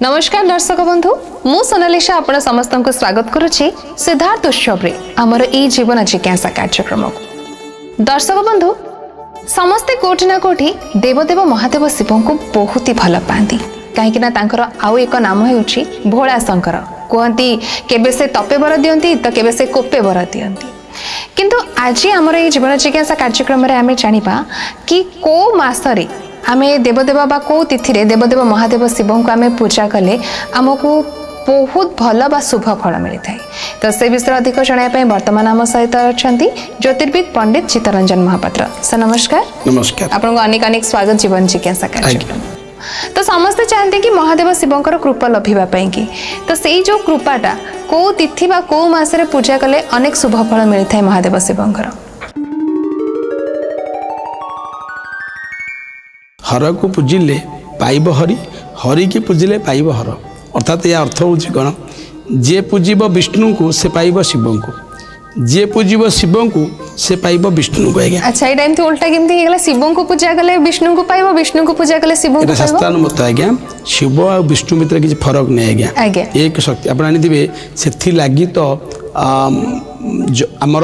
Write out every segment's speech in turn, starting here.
नमस्कार दर्शक बंधु मु सोनालिशा आपण समस्त को स्वागत करुछि सिद्धार्थ उत्सव रे हमर ई जीवन जिज्ञासा कार्यक्रम को। दर्शक बंधु समस्ते कोठी ना कोठी देवदेव महादेव शिव को बहुत ही भल पाती कहीं तांकर आउ एक नाम होउछि भोला शंकर। कहती केबे से तपे बर दियंती तो केबे से कोपे बर दियंती। किंतु आज आमर ये जीवन जिज्ञासा कार्यक्रम रे आमे जानिबा कि को मासरे आमे देवदेव बा को तिथि रे देवदेव महादेव शिव को आमे पूजा कले आमको बहुत भल बा शुभ फल मिलता है। तो से विषय अधिक जनाया वर्तमान आम सहित अच्छा ज्योतिर्विद पंडित चित्तरंजन महापात्र। सर नमस्कार। नमस्कार। आपको अनेक अनेक स्वागत जीवन जिज्ञासा कार्यक्रम। तो समस्ते चाहते कि महादेव शिवंकर कृपा लभिबा पई कि तो सेई जो कृपाटा को तिथि बा को मासरे पूजा कले अनेक शुभ फल मिलता है महादेव शिवंकर। हर को पूजिले पाइब हरि, हरि की पूजिले पाइब हर। अर्थात यह अर्थ हूँ कौन, जे पूजिब विष्णु को से पाइब शिव को, जे पूजिब शिव को से पाइब विष्णु को। आज्ञा अच्छा ये टाइम उल्टा केमती हेगला शिव को पूजा कले विष्णु को पाइब, विष्णु को पूजा कले शिव को पाइब। शास्त्रानुमत आज्ञा शिव और विष्णु भितर किसी फरक नहीं। आज्ञा एक शक्ति आप जानिथिबे सेथि लागि तो आमर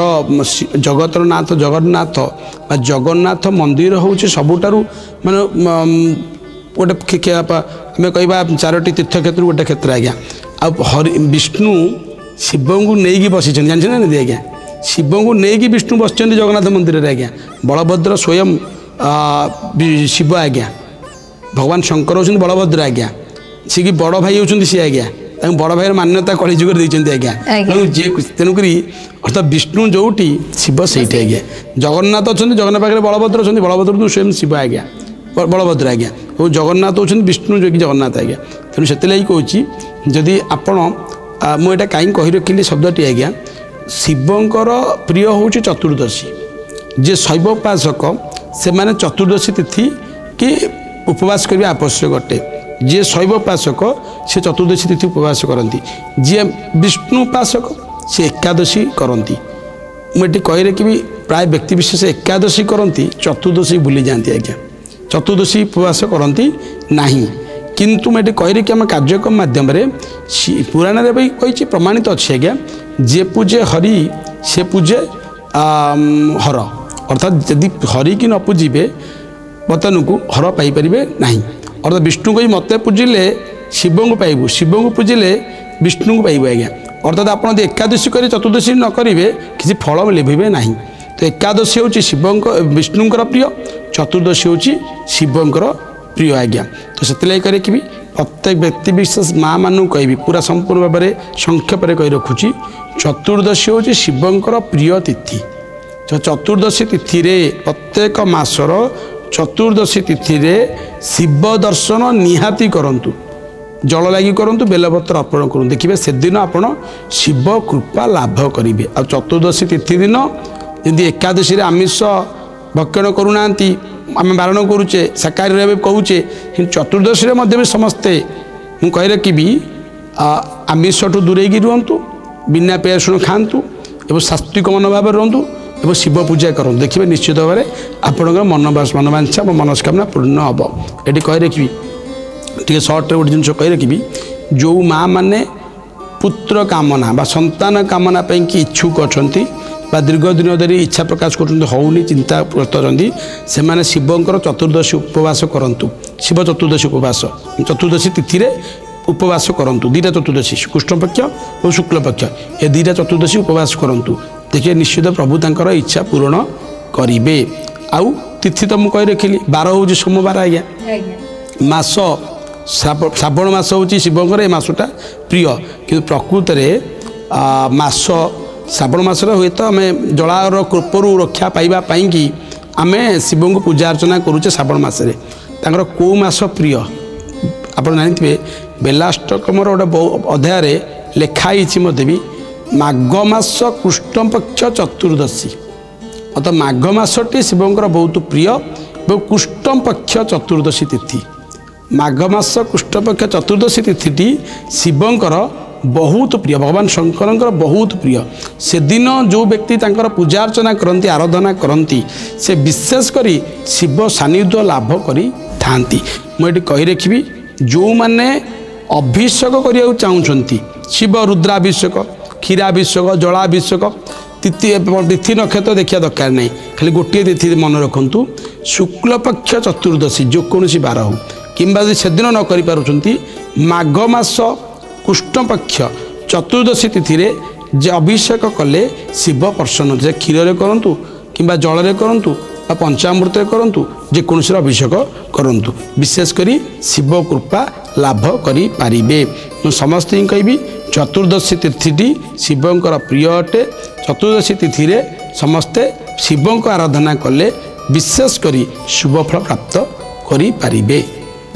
जगतर नाथ जगन्नाथ जगन्नाथ मंदिर हूँ सबुठारु माने गोटे आम कह चारोटी तीर्थक्षेत्र गोटे क्षेत्र। आज्ञा हरि विष्णु शिव को नहीं बसी जानते ना नहीं। आज्ञा शिव को नहीं विष्णु बस जगन्नाथ मंदिर में। आज्ञा बलभद्र स्वयं शिव। आज्ञा भगवान शंकर होती बलभद्र। आज्ञा सी कि बड़ भाई होती सी। आज्ञा बड़ भाई मान्यता कलिजुग देते। आज्ञा तेणुक अर्थात विष्णु जोटी शिव से। आज्ञा जगन्नाथ अच्छा जगन्नाथ पाखे बलभद्र अच्छा बलभद्र तो स्वयं शिव। आज्ञा बलभद्र। आज्ञा और जगन्नाथ होती विष्णु जो कि जगन्नाथ। आज्ञा तेणु से कहूँ जदि आपण मुझे कहीं कही रखिली शब्दटी। आज्ञा शिवंकर प्रिय हूँ चतुर्दशी। जे शैव उपासक से माने चतुर्दशी तिथि कि उपवास करने आवश्यक अटे। जे शैव उपासक से चतुर्दशी तिथि उपवास करती। जी विष्णु उपासक से एकादशी करती। मुझे कही रखी प्राय व्यक्ति विशेष एकादशी करती चतुर्दशी भूली जाती। आज्ञा चतुर्दशी उपवास करती नहीं। किंतु मैं कही रखी आम कार्यक्रम माध्यम पुराण रे भी कही प्रमाणित अच्छे। आज्ञा जे पूजे हरि से पूजे हर। अर्थात यदि हरि की न पूजिबे बतन को हर पाइपर ना। अर्थात विष्णु को मत पूजिले शिव को पाइबू, शिव को पूजिले विष्णु को पाइबू। आज्ञा अर्थात आप एकादशी कर चतुर्दशी न करेंगे किसी फल लेभे ना। तो एकादशी हूँ शिव विष्णुकर प्रिय, चतुर्दशी हूँ शिवंकर प्रिय। आज्ञा तो से कि प्रत्येक व्यक्ति विशेष माँ मानू कहि पूरा संपूर्ण भाव में संक्षेप कही रखुची चतुर्दशी हूँ शिवंकर प्रिय तिथि। तो चतुर्दशी तिथि रे प्रत्येक मासर चतुर्दशी तिथि रे शिव दर्शन निहाती करंतु। जल लगी करंतु, बेलपत्र अर्पण करूँ। देखिए से दिन आप शिव कृपा लाभ करेंगे। आ चतुर्दशी तिथि दिन यदि एकादशी रे आमिष भक्षण करूना आम बारण करुचे शाकाहारी रहा कहूचे। चतुर्दशी भी समस्ते मुझे कही रखी आमिष ठू दूरे रुहतु, बिना पेय रसुण खातु एवं सात्विक मनोभाव रुहतु एवं शिव पूजा करूँ। देखिए निश्चित भाव में आपंकर मनोवांछा मनस्कामना पूर्ण हम। ये कही रखी टे सर्ट गोटे जिन कही रखी जो माँ मैंने पुत्र कामना बा संतान कामना कि इच्छुक अच्छा दीर्घ दिन धरी इच्छा प्रकाश करोनी चिंता करते से माने शिवंकर चतुर्दशी उपवास करंतु। शिव चतुर्दशी उपवास चतुर्दशी तिथि रे उपवास करंतु। दीटा चतुर्दशी कृष्ण पक्ष और शुक्ल पक्ष ये दीटा चतुर्दशी उपवास करंतु। देखिए निश्चित प्रभु तांकर इच्छा पूर्ण करिबे। आउ तिथि तो मुझे कही रखिली 12 हूँ सोमवार। आज्ञा मास श्रावण मास हूँ शिवंकर ए मासटा प्रिय। कि प्रकृत में मास श्रावण मासर हुए तो आम जलार कृपरू रक्षा पाइबापी कि आम शिव को पूजा अर्चना करुचे। श्रावण मसरे तांकर कौ मास प्रिय आप जानते बेलाष्टकम गोटे अध्याय लेखाई भी माघ मास कृष्ण पक्ष चतुर्दशी। अतः माघ मासटी शिवंकर बहुत प्रिय और कृष्ण पक्ष चतुर्दशी तिथि। माघ मास कृष्ण पक्ष चतुर्दशी तिथि शिवंकर बहुत प्रिय, भगवान शंकर बहुत प्रिय। से दिन जो व्यक्ति तांकर पूजा अर्चना करती आराधना करती से विशेषकर शिव सानिध्य लाभ करी थांती। मुझे कही रखी जो माने अभिषेक करने चाहते शिव रुद्राभिषेक क्षीराभिषेक जलाभिषेक तिथि नक्षत्र देखा दरकार नहीं खाली गोटे तिथि मन रखु शुक्लपक्ष चतुर्दशी जो कौन बार हो कि सेदिन न करें माघ मास कृष्णपक्ष चतुर्दशी तिथि जे अभिषेक कले शिव प्रसन्न जे क्षीर करूँ कि जल करूँ पंचामृत करूँ जेकोसी अभिषेक करूँ विशेषकर शिव कृपा लाभ करें समस्त ही कहि चतुर्दशी तिथि शिवंकर प्रिय अटे चतुर्दशी तिथि समस्ते शिवों को आराधना कले विशेषकर शुभफल प्राप्त करें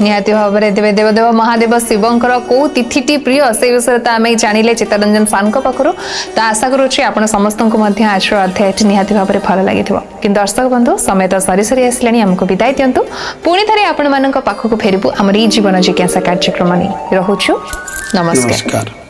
निहाती भाव में देवे देवदेव महादेव शिवंकर कौ तिथिटी प्रिय से विषय तो आम जानिले चित्तरंजन सार पाखु तो आशा करुच्छे आप समस्त आज अध्याय निहाती भाव में भल लगी कि दर्शक बंधु समय तो सरी सरी आसला आमको विदाय दिंतु पुणी थे आपण पाखक फेरबू आम जीवन जिज्ञासा कार्यक्रम नहीं रोचु नमस्कार।